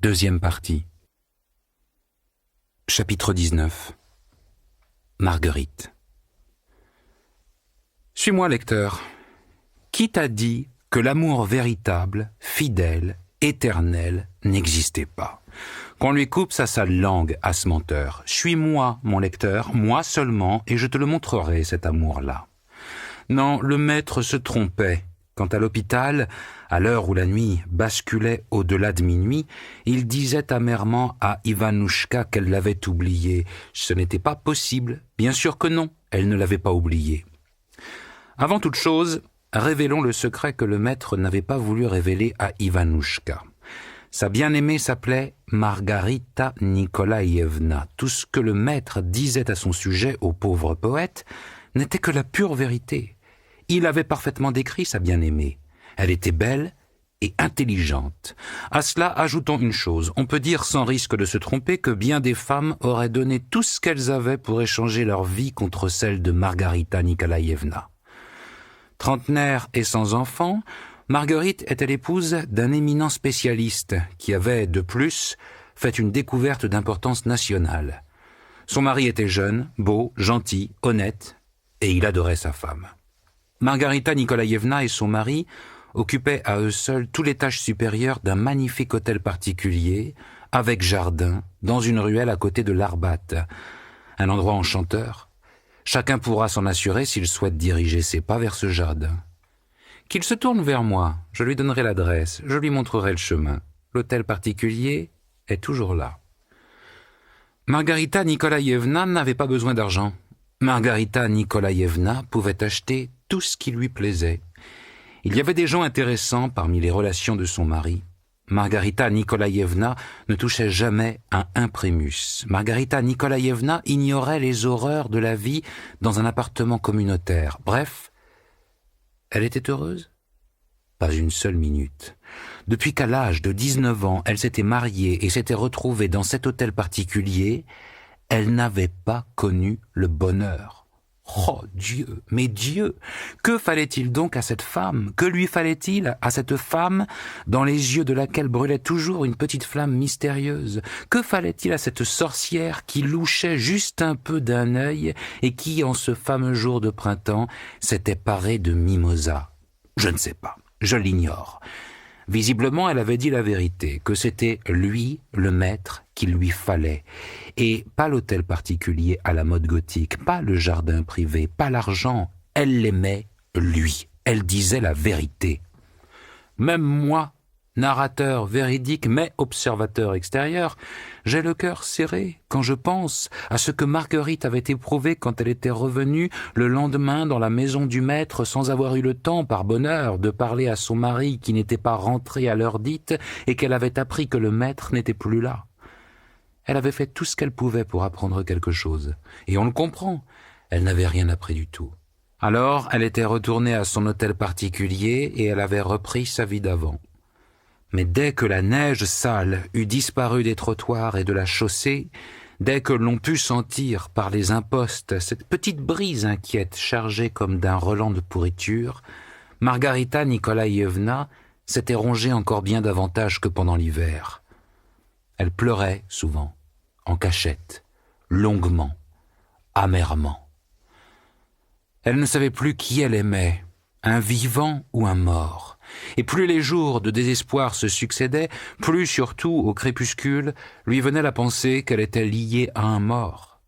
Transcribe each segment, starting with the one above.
Deuxième partie. Chapitre 19. Marguerite. Suis-moi, lecteur. Qui t'a dit que l'amour véritable, fidèle, éternel n'existait pas? Qu'on lui coupe sa sale langue à ce menteur. Suis-moi, mon lecteur, moi seulement, et je te le montrerai, cet amour-là. Non, le maître se trompait. Quand à l'hôpital, à l'heure où la nuit basculait au-delà de minuit, il disait amèrement à Ivanouchka qu'elle l'avait oublié. Ce n'était pas possible. Bien sûr que non, elle ne l'avait pas oublié. Avant toute chose, révélons le secret que le maître n'avait pas voulu révéler à Ivanouchka. Sa bien-aimée s'appelait Margarita Nikolaïevna. Tout ce que le maître disait à son sujet au pauvre poète n'était que la pure vérité. Il avait parfaitement décrit sa bien-aimée. Elle était belle et intelligente. À cela, ajoutons une chose. On peut dire sans risque de se tromper que bien des femmes auraient donné tout ce qu'elles avaient pour échanger leur vie contre celle de Margarita Nikolaïevna. Trentenaire et sans enfant, Marguerite était l'épouse d'un éminent spécialiste qui avait, de plus, fait une découverte d'importance nationale. Son mari était jeune, beau, gentil, honnête, et il adorait sa femme. Margarita Nikolaïevna et son mari occupaient à eux seuls tout l'étage supérieur d'un magnifique hôtel particulier, avec jardin, dans une ruelle à côté de l'Arbat. Un endroit enchanteur. Chacun pourra s'en assurer s'il souhaite diriger ses pas vers ce jardin. Qu'il se tourne vers moi, je lui donnerai l'adresse, je lui montrerai le chemin. L'hôtel particulier est toujours là. Margarita Nikolaïevna n'avait pas besoin d'argent. Margarita Nikolaïevna pouvait acheter tout ce qui lui plaisait. Il y avait des gens intéressants parmi les relations de son mari. Margarita Nikolaïevna ne touchait jamais un imprimus. Margarita Nikolaïevna ignorait les horreurs de la vie dans un appartement communautaire. Bref, elle était heureuse? Pas une seule minute. Depuis qu'à l'âge de 19 ans, elle s'était mariée et s'était retrouvée dans cet hôtel particulier, elle n'avait pas connu le bonheur. Oh Dieu, mais Dieu, que fallait-il donc à cette femme? Que lui fallait-il à cette femme dans les yeux de laquelle brûlait toujours une petite flamme mystérieuse? Que fallait-il à cette sorcière qui louchait juste un peu d'un œil et qui, en ce fameux jour de printemps, s'était parée de mimosa? Je ne sais pas, je l'ignore. Visiblement, elle avait dit la vérité, que c'était lui, le maître, qu'il lui fallait. Et pas l'hôtel particulier à la mode gothique, pas le jardin privé, pas l'argent. Elle l'aimait, lui. Elle disait la vérité. Même moi, narrateur véridique mais observateur extérieur, j'ai le cœur serré quand je pense à ce que Marguerite avait éprouvé quand elle était revenue le lendemain dans la maison du maître sans avoir eu le temps, par bonheur, de parler à son mari qui n'était pas rentré à l'heure dite et qu'elle avait appris que le maître n'était plus là. Elle avait fait tout ce qu'elle pouvait pour apprendre quelque chose, et on le comprend, elle n'avait rien appris du tout. Alors elle était retournée à son hôtel particulier et elle avait repris sa vie d'avant. Mais dès que la neige sale eut disparu des trottoirs et de la chaussée, dès que l'on put sentir par les impostes cette petite brise inquiète chargée comme d'un relent de pourriture, Margarita Nikolaïevna s'était rongée encore bien davantage que pendant l'hiver. Elle pleurait souvent, en cachette, longuement, amèrement. Elle ne savait plus qui elle aimait, un vivant ou un mort. Et plus les jours de désespoir se succédaient, plus surtout au crépuscule, lui venait la pensée qu'elle était liée à un mort.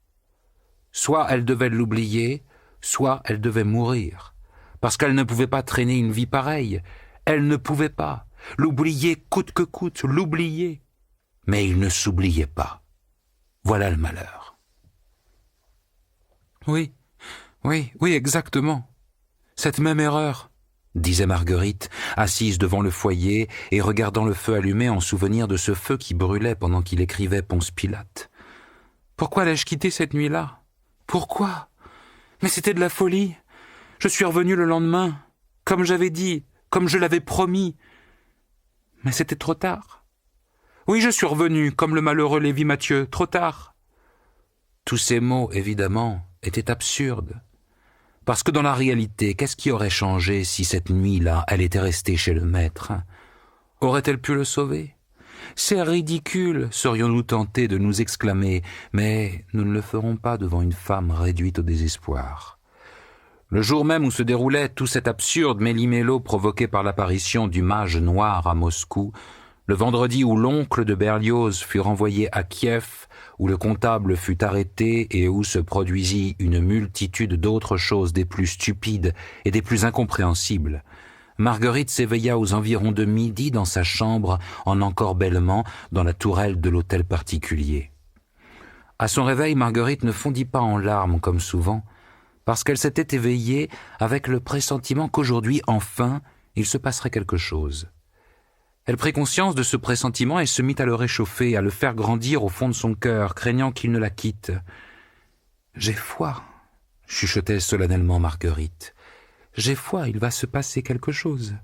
Soit elle devait l'oublier, soit elle devait mourir, parce qu'elle ne pouvait pas traîner une vie pareille. Elle ne pouvait pas l'oublier coûte que coûte, l'oublier. Mais il ne s'oubliait pas. Voilà le malheur. Oui, exactement. Cette même erreur, disait Marguerite, assise devant le foyer et regardant le feu allumé en souvenir de ce feu qui brûlait pendant qu'il écrivait Ponce Pilate. Pourquoi l'ai-je quitté cette nuit-là? Pourquoi? Mais c'était de la folie. Je suis revenu le lendemain, comme j'avais dit, comme je l'avais promis. Mais c'était trop tard. Oui, je suis revenu, comme le malheureux Lévi Mathieu, trop tard. Tous ces mots, évidemment, étaient absurdes. Parce que dans la réalité, qu'est-ce qui aurait changé si cette nuit-là, elle était restée chez le maître? Aurait-elle pu le sauver? C'est ridicule, serions-nous tentés de nous exclamer, mais nous ne le ferons pas devant une femme réduite au désespoir. Le jour même où se déroulait tout cet absurde méli-mélo provoqué par l'apparition du mage noir à Moscou, le vendredi où l'oncle de Berlioz fut renvoyé à Kiev, où le comptable fut arrêté et où se produisit une multitude d'autres choses des plus stupides et des plus incompréhensibles, Marguerite s'éveilla aux environs de midi dans sa chambre en encorbellement dans la tourelle de l'hôtel particulier. À son réveil, Marguerite ne fondit pas en larmes comme souvent, parce qu'elle s'était éveillée avec le pressentiment qu'aujourd'hui, enfin, il se passerait quelque chose. Elle prit conscience de ce pressentiment et se mit à le réchauffer, à le faire grandir au fond de son cœur, craignant qu'il ne la quitte. « J'ai foi », chuchotait solennellement Marguerite. « J'ai foi, il va se passer quelque chose.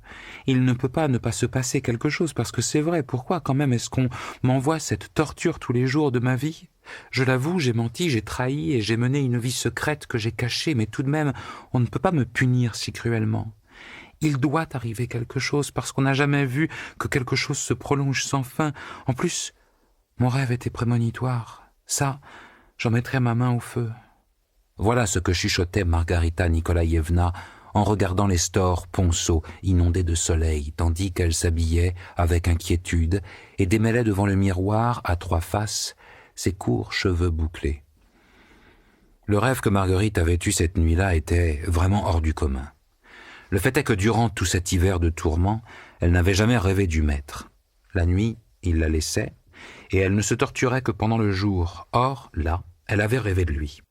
Il ne peut pas ne pas se passer quelque chose, parce que c'est vrai. Pourquoi quand même est-ce qu'on m'envoie cette torture tous les jours de ma vie ? Je l'avoue, j'ai menti, j'ai trahi et j'ai mené une vie secrète que j'ai cachée, mais tout de même, on ne peut pas me punir si cruellement. Il doit arriver quelque chose, parce qu'on n'a jamais vu que quelque chose se prolonge sans fin. En plus, mon rêve était prémonitoire. Ça, j'en mettrai ma main au feu. » Voilà ce que chuchotait Margarita Nikolaïevna en regardant les stores ponceaux inondés de soleil, tandis qu'elle s'habillait avec inquiétude et démêlait devant le miroir à trois faces ses courts cheveux bouclés. Le rêve que Marguerite avait eu cette nuit-là était vraiment hors du commun. Le fait est que durant tout cet hiver de tourments, elle n'avait jamais rêvé du maître. La nuit, il la laissait, et elle ne se torturait que pendant le jour. Or, là, elle avait rêvé de lui.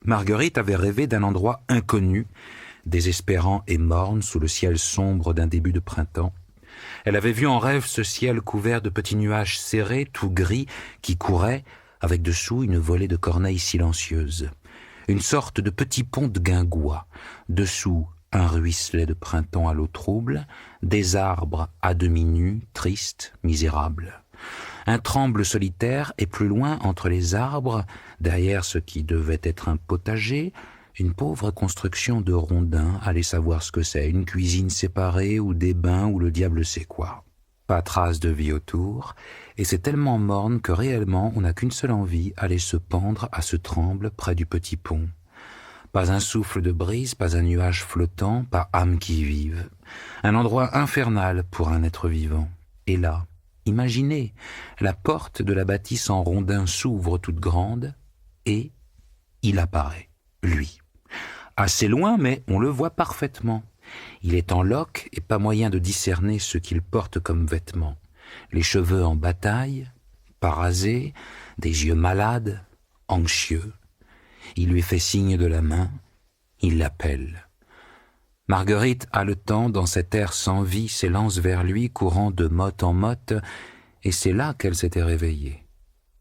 Marguerite avait rêvé d'un endroit inconnu, désespérant et morne sous le ciel sombre d'un début de printemps. Elle avait vu en rêve ce ciel couvert de petits nuages serrés, tout gris, qui couraient, avec dessous une volée de corneilles silencieuses. Une sorte de petit pont de guingois, dessous un ruisselet de printemps à l'eau trouble, des arbres à demi nus, tristes, misérables. Un tremble solitaire et plus loin, entre les arbres, derrière ce qui devait être un potager, une pauvre construction de rondins, allez savoir ce que c'est, une cuisine séparée ou des bains ou le diable sait quoi. Pas trace de vie autour, et c'est tellement morne que réellement on n'a qu'une seule envie, aller se pendre à ce tremble près du petit pont. Pas un souffle de brise, pas un nuage flottant, pas âme qui vive. Un endroit infernal pour un être vivant. Et là, imaginez, la porte de la bâtisse en rondins s'ouvre toute grande, et il apparaît, lui. Assez loin, mais on le voit parfaitement. Il est en loques et pas moyen de discerner ce qu'il porte comme vêtements. Les cheveux en bataille, pas rasés, des yeux malades, anxieux. Il lui fait signe de la main, il l'appelle. Marguerite, haletant dans cet air sans vie, s'élance vers lui, courant de motte en motte, et c'est là qu'elle s'était réveillée.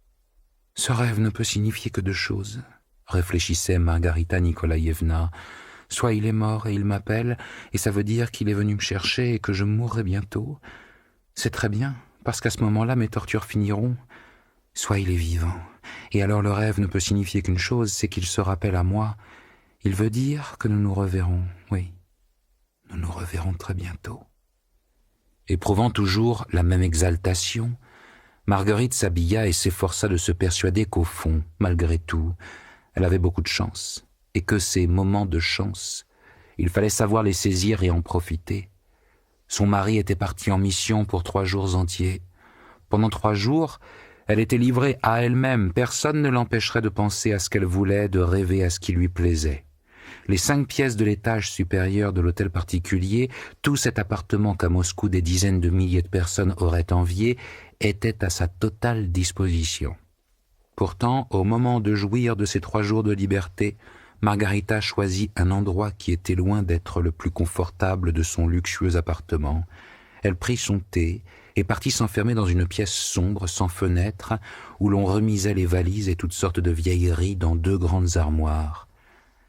« Ce rêve ne peut signifier que deux choses, » réfléchissait Margarita Nikolaïevna. « Soit il est mort et il m'appelle, et ça veut dire qu'il est venu me chercher et que je mourrai bientôt. C'est très bien, parce qu'à ce moment-là, mes tortures finiront. Soit il est vivant, et alors le rêve ne peut signifier qu'une chose, c'est qu'il se rappelle à moi. Il veut dire que nous nous reverrons, oui. Nous nous reverrons très bientôt. » Éprouvant toujours la même exaltation, Marguerite s'habilla et s'efforça de se persuader qu'au fond, malgré tout, elle avait beaucoup de chance, et que ces moments de chance, il fallait savoir les saisir et en profiter. Son mari était parti en mission pour 3 jours entiers. Pendant 3 jours, elle était livrée à elle-même, personne ne l'empêcherait de penser à ce qu'elle voulait, de rêver à ce qui lui plaisait. Les 5 pièces de l'étage supérieur de l'hôtel particulier, tout cet appartement qu'à Moscou des dizaines de milliers de personnes auraient envié, étaient à sa totale disposition. Pourtant, au moment de jouir de ces 3 jours de liberté, Margarita choisit un endroit qui était loin d'être le plus confortable de son luxueux appartement. Elle prit son thé et partit s'enfermer dans une pièce sombre, sans fenêtre, où l'on remisait les valises et toutes sortes de vieilleries dans 2 grandes armoires.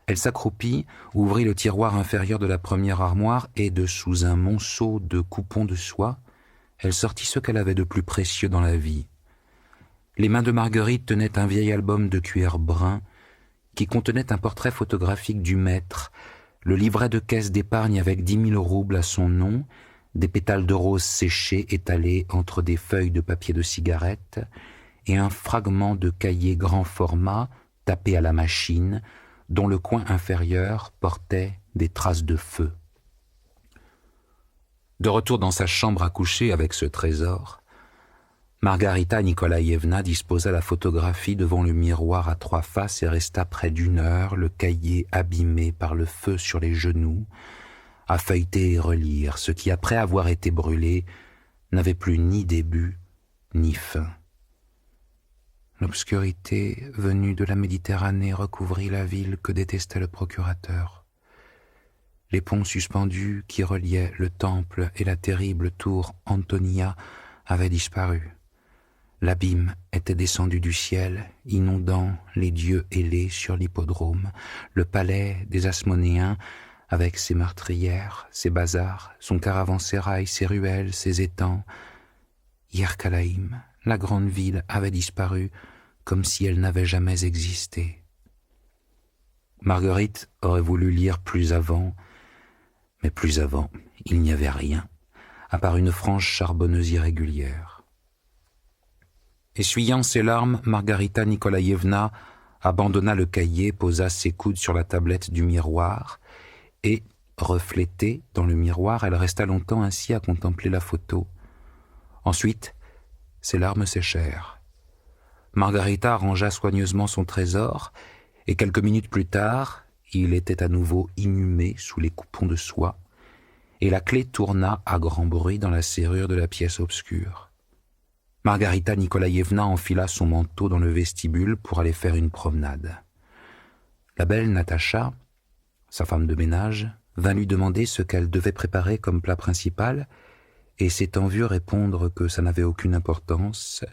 Elle s'accroupit, ouvrit le tiroir inférieur de la première armoire et, de sous un monceau de coupons de soie, elle sortit ce qu'elle avait de plus précieux dans la vie. Les mains de Marguerite tenaient un vieil album de cuir brun qui contenait un portrait photographique du maître, le livret de caisse d'épargne avec 10 000 roubles à son nom, des pétales de rose séchés étalés entre des feuilles de papier de cigarette et un fragment de cahier grand format tapé à la machine dont le coin inférieur portait des traces de feu. De retour dans sa chambre à coucher avec ce trésor, Margarita Nikolaïevna disposa la photographie devant le miroir à 3 faces et resta près d'1 heure, le cahier abîmé par le feu sur les genoux, à feuilleter et relire ce qui, après avoir été brûlé, n'avait plus ni début ni fin. L'obscurité venue de la Méditerranée recouvrit la ville que détestait le procurateur. Les ponts suspendus qui reliaient le temple et la terrible tour Antonia avaient disparu. L'abîme était descendu du ciel, inondant les dieux ailés sur l'hippodrome, le palais des Asmonéens, avec ses meurtrières, ses bazars, son caravansérail, ses ruelles, ses étangs. Yerkalaïm, la grande ville, avait disparu, comme si elle n'avait jamais existé. Marguerite aurait voulu lire plus avant, mais plus avant, il n'y avait rien, à part une frange charbonneuse irrégulière. Essuyant ses larmes, Margarita Nikolaïevna abandonna le cahier, posa ses coudes sur la tablette du miroir, et, reflétée dans le miroir, elle resta longtemps ainsi à contempler la photo. Ensuite, ses larmes séchèrent. Margarita rangea soigneusement son trésor, et quelques minutes plus tard, il était à nouveau inhumé sous les coupons de soie, et la clé tourna à grand bruit dans la serrure de la pièce obscure. Margarita Nikolaïevna enfila son manteau dans le vestibule pour aller faire une promenade. La belle Natacha, sa femme de ménage, vint lui demander ce qu'elle devait préparer comme plat principal, et s'étant vue répondre que ça n'avait aucune importance,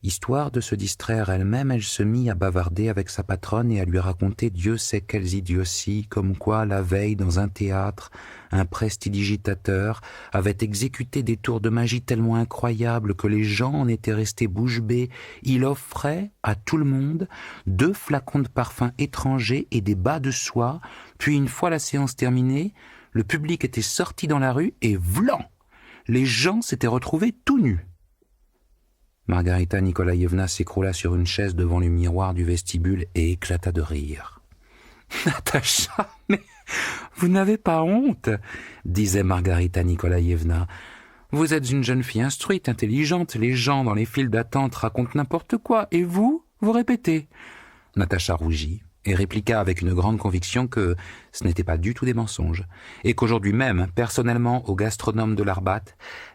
histoire de se distraire elle-même, elle se mit à bavarder avec sa patronne et à lui raconter Dieu sait quelles idioties, comme quoi, la veille, dans un théâtre, un prestidigitateur avait exécuté des tours de magie tellement incroyables que les gens en étaient restés bouche bée. Il offrait à tout le monde 2 flacons de parfums étrangers et des bas de soie, puis une fois la séance terminée, le public était sorti dans la rue et vlan! Les gens s'étaient retrouvés tout nus. Margarita Nikolaïevna s'écroula sur une chaise devant le miroir du vestibule et éclata de rire. « Natacha, mais vous n'avez pas honte ?» disait Margarita Nikolaïevna. « Vous êtes une jeune fille instruite, intelligente, les gens dans les files d'attente racontent n'importe quoi, et vous répétez. » Natacha rougit et répliqua avec une grande conviction que ce n'était pas du tout des mensonges, et qu'aujourd'hui même, personnellement, au gastronome de l'Arbat,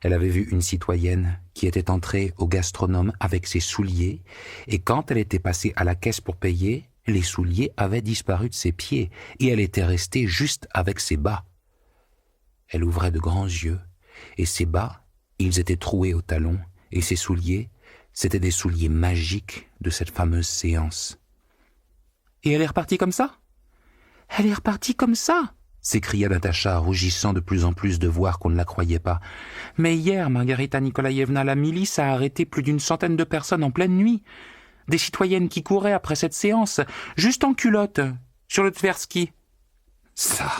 elle avait vu une citoyenne qui était entrée au gastronome avec ses souliers, et quand elle était passée à la caisse pour payer, les souliers avaient disparu de ses pieds, et elle était restée juste avec ses bas. Elle ouvrait de grands yeux, et ses bas, ils étaient troués au talon, et ses souliers, c'étaient des souliers magiques de cette fameuse séance. « Et elle est repartie comme ça ?»« Elle est repartie comme ça !» s'écria Natacha, rougissant de plus en plus de voir qu'on ne la croyait pas. « Mais hier, Margarita Nikolaïevna, la milice a arrêté plus d'100 de personnes en pleine nuit. Des citoyennes qui couraient après cette séance, juste en culotte, sur le Tversky. »« Ça,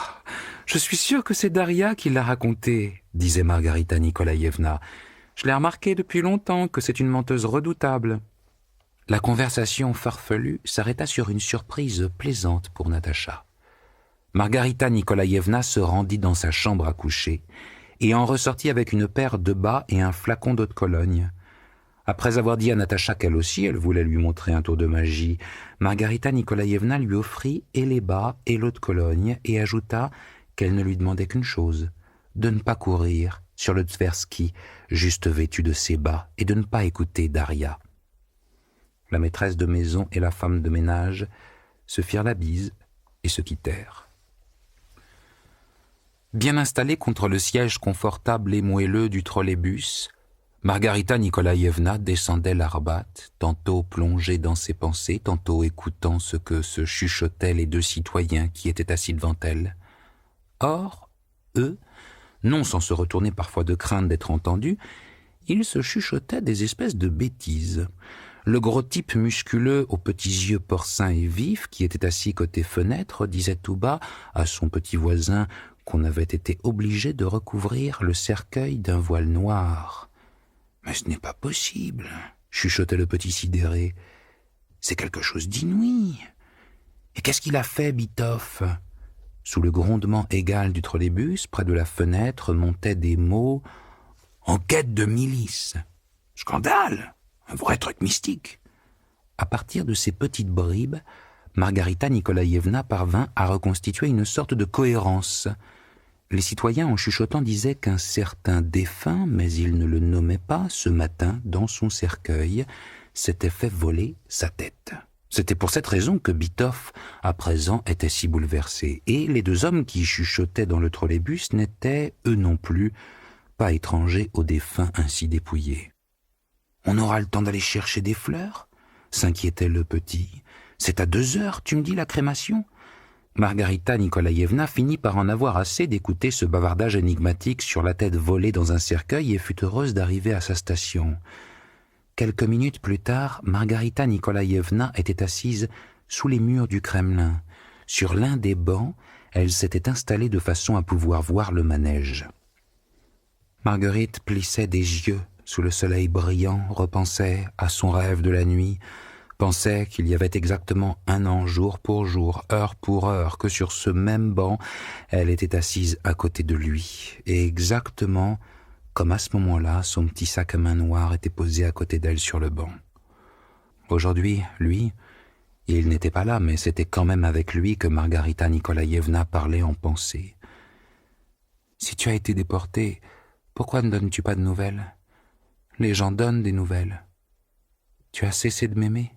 je suis sûre que c'est Daria qui l'a raconté, » disait Margarita Nikolaïevna. « Je l'ai remarqué depuis longtemps que c'est une menteuse redoutable. » La conversation farfelue s'arrêta sur une surprise plaisante pour Natacha. Margarita Nikolaïevna se rendit dans sa chambre à coucher et en ressortit avec une paire de bas et un flacon d'eau de Cologne. Après avoir dit à Natacha qu'elle aussi, elle voulait lui montrer un tour de magie, Margarita Nikolaïevna lui offrit et les bas et l'eau de Cologne et ajouta qu'elle ne lui demandait qu'une chose, de ne pas courir sur le Tversky, juste vêtue de ses bas, et de ne pas écouter Daria. La maîtresse de maison et la femme de ménage se firent la bise et se quittèrent. Bien installée contre le siège confortable et moelleux du trolleybus, Margarita Nikolaïevna descendait l'Arbat, tantôt plongée dans ses pensées, tantôt écoutant ce que se chuchotaient les 2 citoyens qui étaient assis devant elle. Or, eux, non sans se retourner parfois de crainte d'être entendus, ils se chuchotaient des espèces de bêtises. Le gros type musculeux aux petits yeux porcins et vifs, qui était assis côté fenêtre, disait tout bas à son petit voisin qu'on avait été obligé de recouvrir le cercueil d'un voile noir. « Mais ce n'est pas possible !» chuchotait le petit sidéré. « C'est quelque chose d'inouï. Et qu'est-ce qu'il a fait, Bitoff ?» Sous le grondement égal du trolleybus, près de la fenêtre, montaient des mots « Enquête de milice !»« Scandale ! Un vrai truc mystique !» À partir de ces petites bribes, Margarita Nikolaïevna parvint à reconstituer une sorte de cohérence. Les citoyens, en chuchotant, disaient qu'un certain défunt, mais ils ne le nommaient pas, ce matin, dans son cercueil, s'était fait voler sa tête. C'était pour cette raison que Bitoff, à présent, était si bouleversé. Et les deux hommes qui chuchotaient dans le trolleybus n'étaient, eux non plus, pas étrangers au défunt ainsi dépouillé. « On aura le temps d'aller chercher des fleurs ?» s'inquiétait le petit. « C'est à 2h, tu me dis, la crémation ?» Margarita Nikolaïevna finit par en avoir assez d'écouter ce bavardage énigmatique sur la tête volée dans un cercueil et fut heureuse d'arriver à sa station. Quelques minutes plus tard, Margarita Nikolaïevna était assise sous les murs du Kremlin. Sur l'un des bancs, elle s'était installée de façon à pouvoir voir le manège. Marguerite plissait des yeux sous le soleil brillant, repensait à son rêve de la nuit, pensait qu'il y avait exactement 1 an, jour pour jour, heure pour heure, que sur ce même banc, elle était assise à côté de lui, et exactement comme à ce moment-là, son petit sac à main noir était posé à côté d'elle sur le banc. Aujourd'hui, lui, il n'était pas là, mais c'était quand même avec lui que Margarita Nikolaïevna parlait en pensée. « Si tu as été déporté, pourquoi ne donnes-tu pas de nouvelles ? Les gens donnent des nouvelles. Tu as cessé de m'aimer ?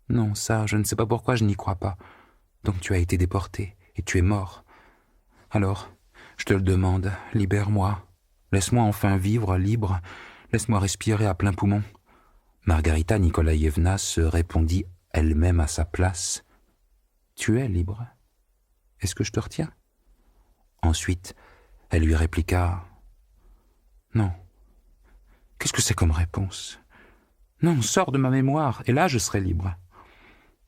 Non, ça, je ne sais pas pourquoi je n'y crois pas. Donc tu as été déporté, et tu es mort. Alors, je te le demande, libère-moi. Laisse-moi enfin vivre, libre. Laisse-moi respirer à plein poumon. » Margarita Nikolaïevna se répondit elle-même à sa place. « Tu es libre. Est-ce que je te retiens ?» Ensuite, elle lui répliqua « Non. Qu'est-ce que c'est comme réponse ? Non, sors de ma mémoire, et là je serai libre. »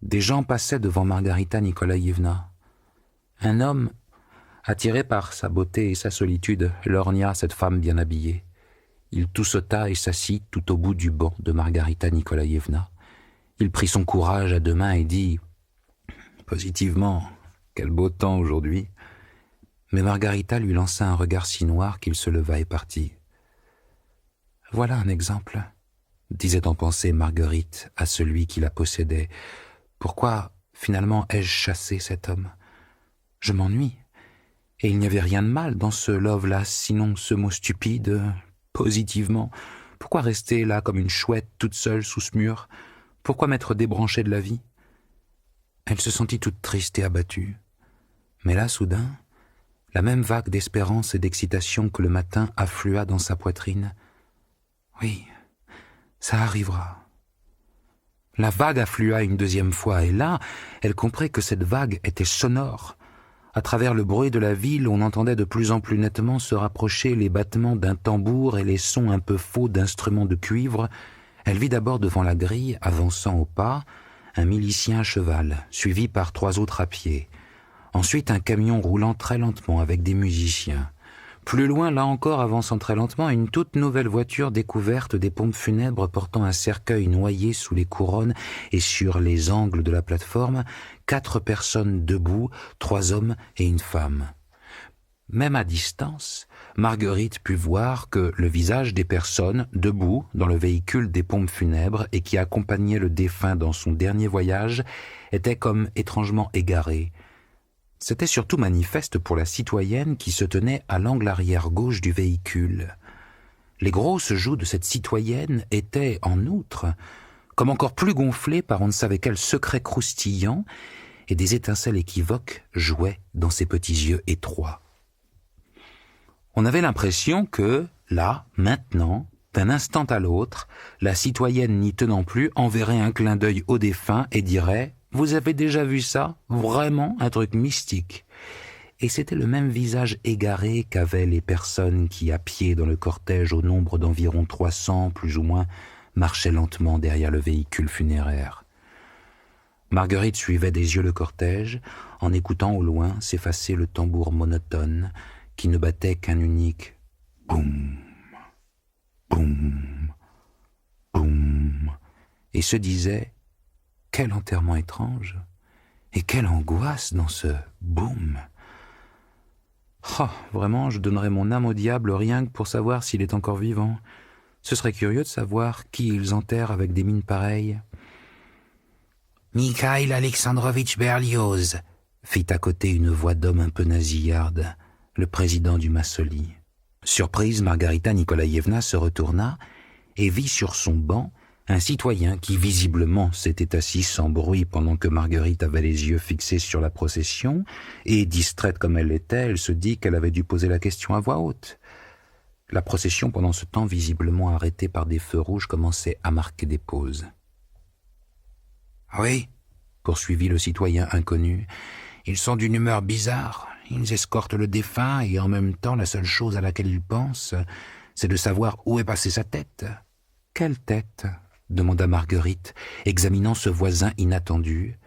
Des gens passaient devant Margarita Nikolaïevna. Un homme, attiré par sa beauté et sa solitude, lorgna cette femme bien habillée. Il toussota et s'assit tout au bout du banc de Margarita Nikolaïevna. Il prit son courage à 2 mains et dit « Positivement, quel beau temps aujourd'hui !» Mais Margarita lui lança un regard si noir qu'il se leva et partit. « Voilà un exemple », disait en pensée Marguerite à celui qui la possédait. « Pourquoi, finalement, ai-je chassé cet homme ? Je m'ennuie. Et il n'y avait rien de mal dans ce love-là, sinon ce mot stupide, positivement. Pourquoi rester là comme une chouette toute seule sous ce mur ? Pourquoi m'être débranchée de la vie ?» Elle se sentit toute triste et abattue. Mais là, soudain, la même vague d'espérance et d'excitation que le matin afflua dans sa poitrine. Oui, ça arrivera. La vague afflua une 2e fois, et là, elle comprit que cette vague était sonore. À travers le bruit de la ville, on entendait de plus en plus nettement se rapprocher les battements d'un tambour et les sons un peu faux d'instruments de cuivre. Elle vit d'abord devant la grille, avançant au pas, un milicien à cheval, suivi par 3 autres à pied. Ensuite, un camion roulant très lentement avec des musiciens. Plus loin, là encore, avançant très lentement, une toute nouvelle voiture découverte des pompes funèbres portant un cercueil noyé sous les couronnes et sur les angles de la plateforme, 4 personnes debout, 3 hommes et une femme. Même à distance, Marguerite put voir que le visage des personnes debout dans le véhicule des pompes funèbres et qui accompagnaient le défunt dans son dernier voyage était comme étrangement égaré. C'était surtout manifeste pour la citoyenne qui se tenait à l'angle arrière gauche du véhicule. Les grosses joues de cette citoyenne étaient, en outre, comme encore plus gonflées par on ne savait quel secret croustillant, et des étincelles équivoques jouaient dans ses petits yeux étroits. On avait l'impression que, là, maintenant, d'un instant à l'autre, la citoyenne n'y tenant plus enverrait un clin d'œil au défunt et dirait « Vous avez déjà vu ça ? Vraiment un truc mystique !» Et c'était le même visage égaré qu'avaient les personnes qui, à pied dans le cortège au nombre d'environ 300, plus ou moins, marchaient lentement derrière le véhicule funéraire. Marguerite suivait des yeux le cortège, en écoutant au loin s'effacer le tambour monotone qui ne battait qu'un unique boum, boum, boum, et se disait « Quel enterrement étrange et quelle angoisse dans ce boum !» Oh, vraiment, je donnerais mon âme au diable rien que pour savoir s'il est encore vivant. Ce serait curieux de savoir qui ils enterrent avec des mines pareilles. « Mikhail Alexandrovitch Berlioz !» fit à côté une voix d'homme un peu nasillarde, le président du Massoli. Surprise, Margarita Nikolaïevna se retourna et vit sur son banc un citoyen qui visiblement s'était assis sans bruit pendant que Marguerite avait les yeux fixés sur la procession, et distraite comme elle l'était, elle se dit qu'elle avait dû poser la question à voix haute. La procession, pendant ce temps visiblement arrêtée par des feux rouges, commençait à marquer des pauses. « Oui, » poursuivit le citoyen inconnu, « ils sont d'une humeur bizarre. Ils escortent le défunt et en même temps la seule chose à laquelle ils pensent, c'est de savoir où est passée sa tête. »« Quelle tête ?» demanda Marguerite, examinant ce voisin inattendu.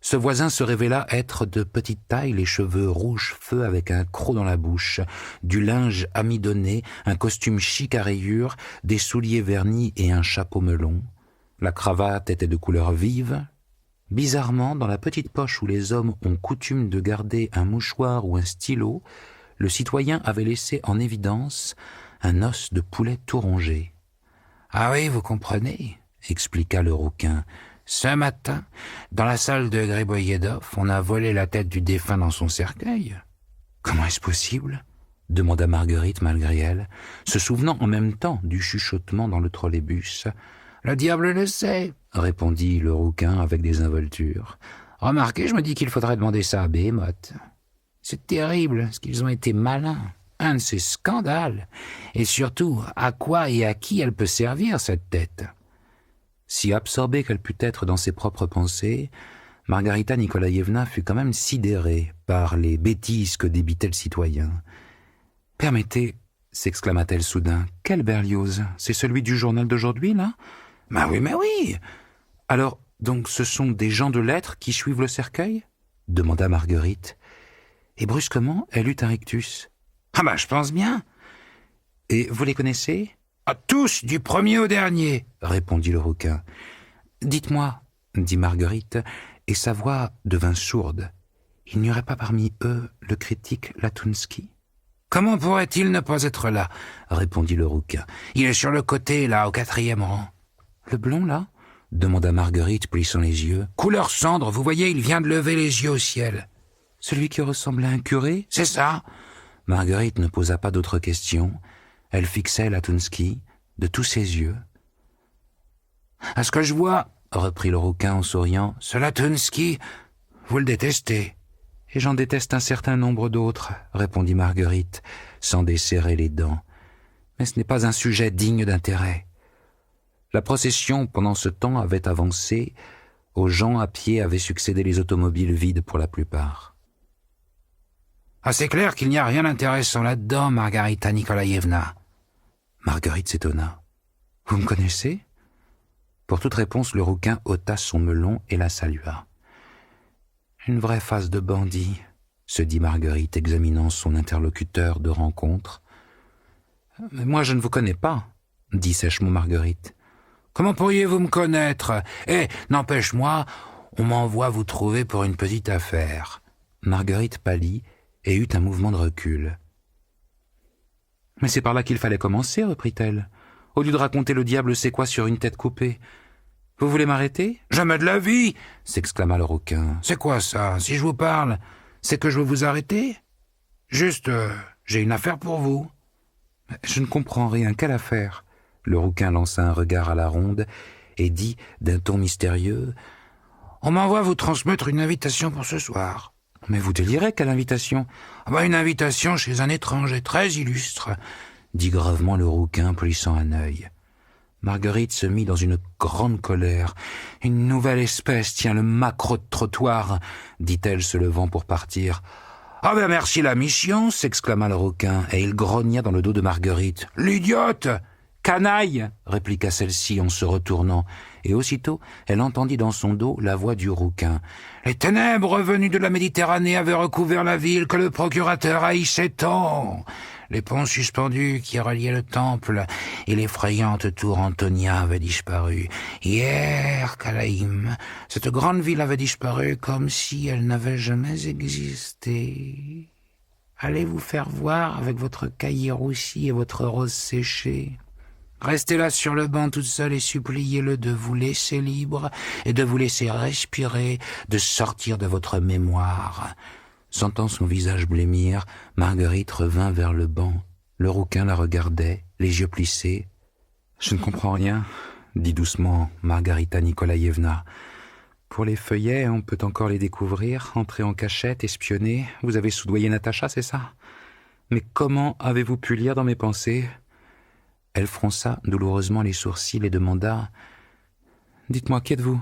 Ce voisin se révéla être de petite taille, les cheveux rouge feu avec un croc dans la bouche, du linge amidonné, un costume chic à rayures, des souliers vernis et un chapeau melon. La cravate était de couleur vive. Bizarrement, dans la petite poche où les hommes ont coutume de garder un mouchoir ou un stylo, le citoyen avait laissé en évidence un os de poulet tout rongé. « Ah oui, vous comprenez, » expliqua le rouquin. « Ce matin, dans la salle de Griboyedov, on a volé la tête du défunt dans son cercueil. »« Comment est-ce possible ?» demanda Marguerite malgré elle, se souvenant en même temps du chuchotement dans le trolleybus. « Le diable le sait, » répondit le rouquin avec désinvolture. « Remarquez, je me dis qu'il faudrait demander ça à Behemoth. C'est terrible, ce qu'ils ont été malins. Un de ces scandales. Et surtout, à quoi et à qui elle peut servir, cette tête ?» Si absorbée qu'elle pût être dans ses propres pensées, Margarita Nikolaïevna fut quand même sidérée par les bêtises que débitait le citoyen. « Permettez, » s'exclama-t-elle soudain, « quel Berlioz? C'est celui du journal d'aujourd'hui, là ?»« Mais oui !»« Alors, donc ce sont des gens de lettres qui suivent le cercueil ?» demanda Marguerite. Et brusquement, elle eut un rictus. « Ah je pense bien !»« Et vous les connaissez ?»« Ah, tous, du premier au dernier !» répondit le rouquin. « Dites-moi, » dit Marguerite, et sa voix devint sourde, « il n'y aurait pas parmi eux le critique Latunsky ?»« Comment pourrait-il ne pas être là ?» répondit le rouquin. « Il est sur le côté, là, au 4e rang. »« Le blond, là ?» demanda Marguerite, plissant les yeux. « Couleur cendre, vous voyez, il vient de lever les yeux au ciel. »« Celui qui ressemble à un curé ?»« C'est ça !» Marguerite ne posa pas d'autres questions. Elle fixait Latunsky de tous ses yeux. « À ce que je vois, » reprit le rouquin en souriant, « ce Latunsky, vous le détestez. »« Et j'en déteste un certain nombre d'autres, » répondit Marguerite, sans desserrer les dents. « Mais ce n'est pas un sujet digne d'intérêt. » La procession, pendant ce temps, avait avancé. Aux gens à pied avaient succédé les automobiles vides pour la plupart. « Ah, c'est clair qu'il n'y a rien d'intéressant là-dedans, Margarita Nikolaïevna. » Marguerite s'étonna. « Vous me connaissez ?» Pour toute réponse, le rouquin ôta son melon et la salua. « Une vraie face de bandit, » se dit Marguerite, examinant son interlocuteur de rencontre. « Mais moi, je ne vous connais pas, » dit sèchement Marguerite. « Comment pourriez-vous me connaître? N'empêche moi, on m'envoie vous trouver pour une petite affaire. » Marguerite pâlit et eut un mouvement de recul. « Mais c'est par là qu'il fallait commencer, » reprit-elle, « au lieu de raconter le diable sait quoi sur une tête coupée. Vous voulez m'arrêter ? »« Jamais de la vie !» s'exclama le rouquin. « C'est quoi ça? Si je vous parle, c'est que je veux vous arrêter? Juste, j'ai une affaire pour vous. »« Je ne comprends rien. Quelle affaire ?» Le rouquin lança un regard à la ronde et dit d'un ton mystérieux, « On m'envoie vous transmettre une invitation pour ce soir. »« Mais vous délirez, quelle invitation ?»« Une invitation chez un étranger très illustre, » dit gravement le rouquin, plissant un œil. Marguerite se mit dans une grande colère. « Une nouvelle espèce, tiens, le maquereau de trottoir !» dit-elle, se levant pour partir. « Ah merci la mission !» s'exclama le rouquin, et il grogna dans le dos de Marguerite. « L'idiote ! Canaille !» répliqua celle-ci en se retournant, et aussitôt elle entendit dans son dos la voix du rouquin. « Les ténèbres venues de la Méditerranée avaient recouvert la ville que le procurateur haïssait tant. Les ponts suspendus qui reliaient le temple et l'effrayante tour Antonia avaient disparu. Hier, Calaïm, cette grande ville avait disparu comme si elle n'avait jamais existé. Allez vous faire voir avec votre cahier roussi et votre rose séchée. Restez là sur le banc toute seule et suppliez-le de vous laisser libre et de vous laisser respirer, de sortir de votre mémoire. » Sentant son visage blêmir, Marguerite revint vers le banc. Le rouquin la regardait, les yeux plissés. « Je ne comprends rien, » dit doucement Margarita Nikolaïevna. « Pour les feuillets, on peut encore les découvrir, entrer en cachette, espionner. Vous avez soudoyé Natacha, c'est ça? Mais comment avez-vous pu lire dans mes pensées ?» Elle fronça douloureusement les sourcils et demanda « Dites-moi, qui êtes-vous?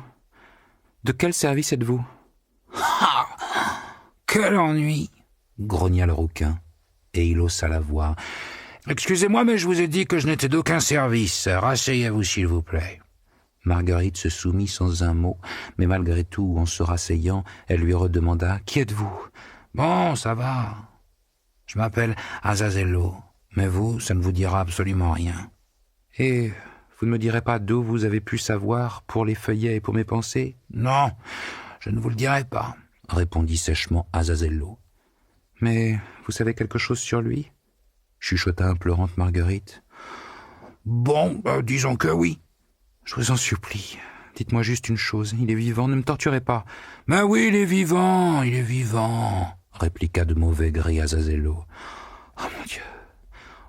De quel service êtes-vous » Quel ennui !» grogna le rouquin, et il haussa la voix. « Excusez-moi, mais je vous ai dit que je n'étais d'aucun service. Rasseyez-vous, s'il vous plaît. » Marguerite se soumit sans un mot, mais malgré tout, en se rasseyant, elle lui redemanda « Qui êtes-vous ?»« Bon, ça va. Je m'appelle Azazello, mais vous, ça ne vous dira absolument rien. »« Et vous ne me direz pas d'où vous avez pu savoir pour les feuillets et pour mes pensées ?»« Non, je ne vous le dirai pas. » répondit sèchement Azazello. « Mais vous savez quelque chose sur lui ?» chuchota implorante Marguerite. « Bon, disons que oui. »« Je vous en supplie, dites-moi juste une chose. Il est vivant, ne me torturez pas. »« Mais oui, il est vivant, répliqua de mauvais gré Azazello. « Oh mon Dieu !»«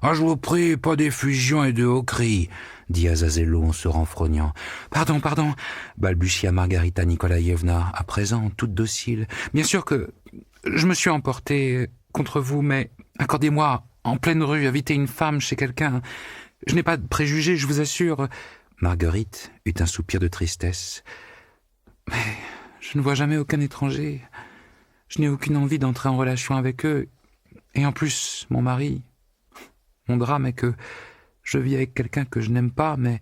Ah, je vous prie, pas d'effusion et de hauts cris, » dit Azazello en se renfrognant. « Pardon, balbutia Margarita Nikolaïevna, à présent toute docile. Bien sûr que je me suis emportée contre vous, mais accordez-moi, en pleine rue, inviter une femme chez quelqu'un. Je n'ai pas de préjugés, je vous assure. » Marguerite eut un soupir de tristesse. « Mais je ne vois jamais aucun étranger. Je n'ai aucune envie d'entrer en relation avec eux. Et en plus, mon mari... Mon drame est que je vis avec quelqu'un que je n'aime pas, mais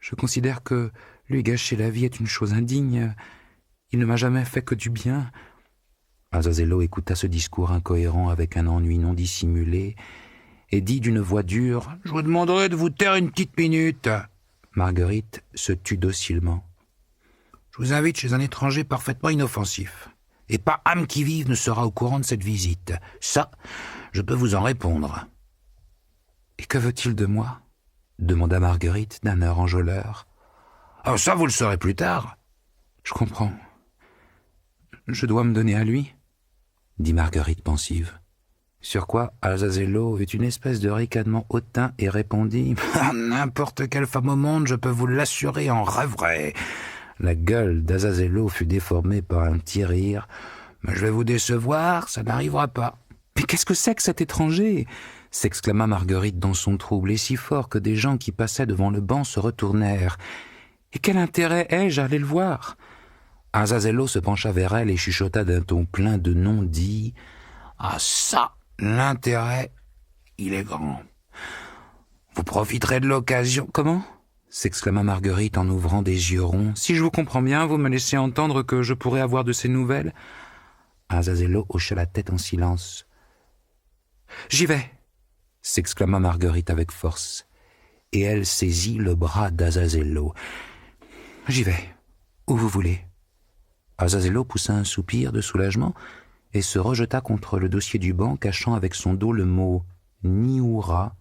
je considère que lui gâcher la vie est une chose indigne. Il ne m'a jamais fait que du bien. » Azazello écouta ce discours incohérent avec un ennui non dissimulé et dit d'une voix dure « Je vous demanderai de vous taire une petite minute. » Marguerite se tut docilement. « Je vous invite chez un étranger parfaitement inoffensif. Et pas âme qui vive ne sera au courant de cette visite. Ça, je peux vous en répondre. » « Et que veut-il de moi ?» demanda Marguerite d'un air enjôleur. « Ah, ça, vous le saurez plus tard. »« Je comprends. Je dois me donner à lui ?» dit Marguerite pensive. Sur quoi Azazello eut une espèce de ricanement hautain et répondit « N'importe quelle femme au monde, je peux vous l'assurer, en rêverait. » La gueule d'Azazello fut déformée par un petit rire. « Mais je vais vous décevoir, ça n'arrivera pas. »« Mais qu'est-ce que c'est que cet étranger ?» s'exclama Marguerite dans son trouble, et si fort que des gens qui passaient devant le banc se retournèrent. « Et quel intérêt ai-je à aller le voir ?» Azazello se pencha vers elle et chuchota d'un ton plein de non-dits. « Ah ça, l'intérêt, il est grand. Vous profiterez de l'occasion. »« Comment ?» s'exclama Marguerite en ouvrant des yeux ronds. « Si je vous comprends bien, vous me laissez entendre que je pourrais avoir de ces nouvelles ?» Azazello hocha la tête en silence. « J'y vais !» s'exclama Marguerite avec force, et elle saisit le bras d'Azazello. « J'y vais, où vous voulez. » Azazello poussa un soupir de soulagement et se rejeta contre le dossier du banc, cachant avec son dos le mot « Nioura »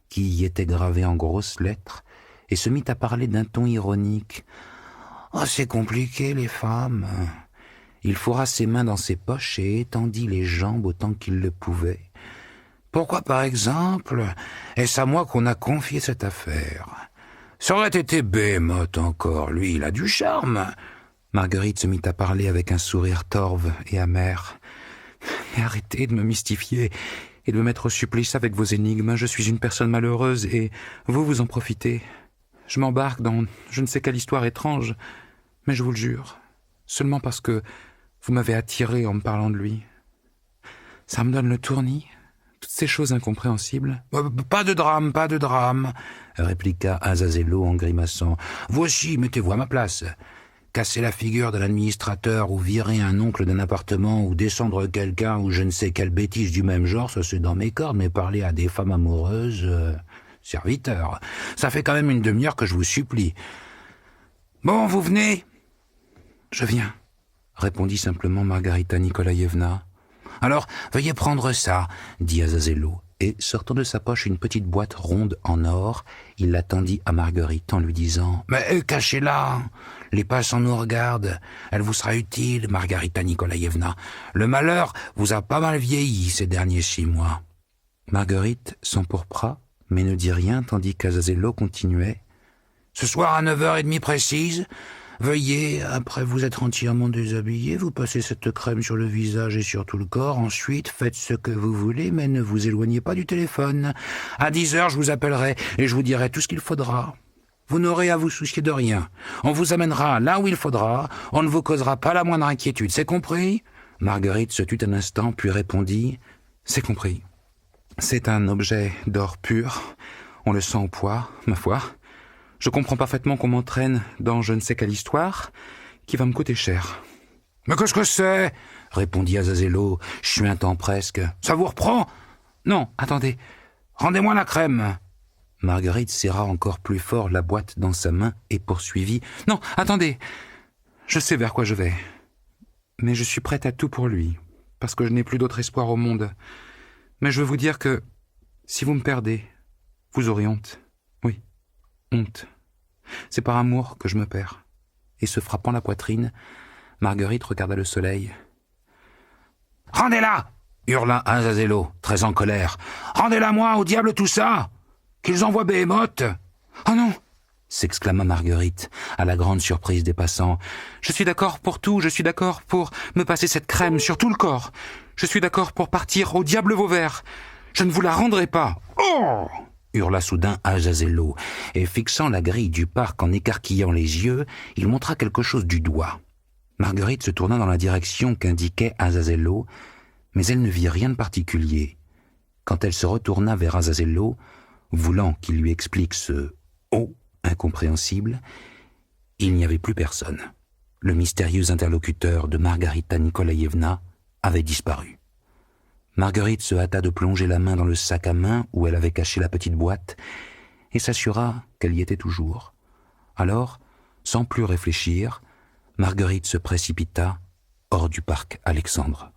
qui y était gravé en grosses lettres, et se mit à parler d'un ton ironique. « Oh, c'est compliqué, les femmes !» Il fourra ses mains dans ses poches et étendit les jambes autant qu'il le pouvait. « Pourquoi, par exemple, est-ce à moi qu'on a confié cette affaire? Ça aurait été Behemoth encore, lui, il a du charme. » Marguerite se mit à parler avec un sourire torve et amer. « Mais arrêtez de me mystifier et de me mettre au supplice avec vos énigmes. Je suis une personne malheureuse et vous en profitez. Je m'embarque dans je ne sais quelle histoire étrange, mais je vous le jure, seulement parce que vous m'avez attiré en me parlant de lui. Ça me donne le tournis, toutes ces choses incompréhensibles. Pas de drame, répliqua Azazello en grimaçant. Vous aussi, mettez-vous à ma place. Casser la figure de l'administrateur ou virer un oncle d'un appartement ou descendre quelqu'un ou je ne sais quelle bêtise du même genre, ça c'est dans mes cordes, mais parler à des femmes amoureuses, serviteur, ça fait quand même une demi-heure que je vous supplie. Bon, vous venez ? Je viens, répondit simplement Margarita Nikolaïevna. Alors, veuillez prendre ça, dit Azazello, et sortant de sa poche une petite boîte ronde en or, il la tendit à Marguerite en lui disant « Mais cachez-la, les passants nous regardent, elle vous sera utile, Margarita Nikolaïevna. Le malheur vous a pas mal vieilli ces derniers 6 mois. » Marguerite s'empourpra, mais ne dit rien, tandis qu'Azazello continuait « Ce soir à 9h30 précise, veuillez, après vous être entièrement déshabillé, vous passez cette crème sur le visage et sur tout le corps. Ensuite, faites ce que vous voulez, mais ne vous éloignez pas du téléphone. À 10h, je vous appellerai et je vous dirai tout ce qu'il faudra. Vous n'aurez à vous soucier de rien. On vous amènera là où il faudra. On ne vous causera pas la moindre inquiétude. C'est compris ?» Marguerite se tut un instant, puis répondit « C'est compris. C'est un objet d'or pur. On le sent au poids, ma foi. Je comprends parfaitement qu'on m'entraîne dans je ne sais quelle histoire qui va me coûter cher. »« Mais qu'est-ce que c'est ?» répondit Azazello, chuintant presque. « Ça vous reprend ?»« Non, attendez. Rendez-moi la crème. » Marguerite serra encore plus fort la boîte dans sa main et poursuivit. « Non, attendez. Je sais vers quoi je vais. Mais je suis prête à tout pour lui, parce que je n'ai plus d'autre espoir au monde. Mais je veux vous dire que, si vous me perdez, vous aurez honte. Oui. Honte. C'est par amour que je me perds. » Et se frappant la poitrine, Marguerite regarda le soleil. « Rendez-la !» hurla Azazello, très en colère. « Rendez-la-moi, au diable tout ça ! Qu'ils envoient Béhémoth !»« Oh non !» s'exclama Marguerite, à la grande surprise des passants. « Je suis d'accord pour tout, je suis d'accord pour me passer cette crème sur tout le corps. Je suis d'accord pour partir, au diable Vauvert. Je ne vous la rendrai pas. »« Oh !» hurla soudain Azazello, et fixant la grille du parc en écarquillant les yeux, il montra quelque chose du doigt. Marguerite se tourna dans la direction qu'indiquait Azazello, mais elle ne vit rien de particulier. Quand elle se retourna vers Azazello, voulant qu'il lui explique ce « oh » incompréhensible, il n'y avait plus personne. Le mystérieux interlocuteur de Margarita Nikolaïevna avait disparu. Marguerite se hâta de plonger la main dans le sac à main où elle avait caché la petite boîte et s'assura qu'elle y était toujours. Alors, sans plus réfléchir, Marguerite se précipita hors du parc Alexandre.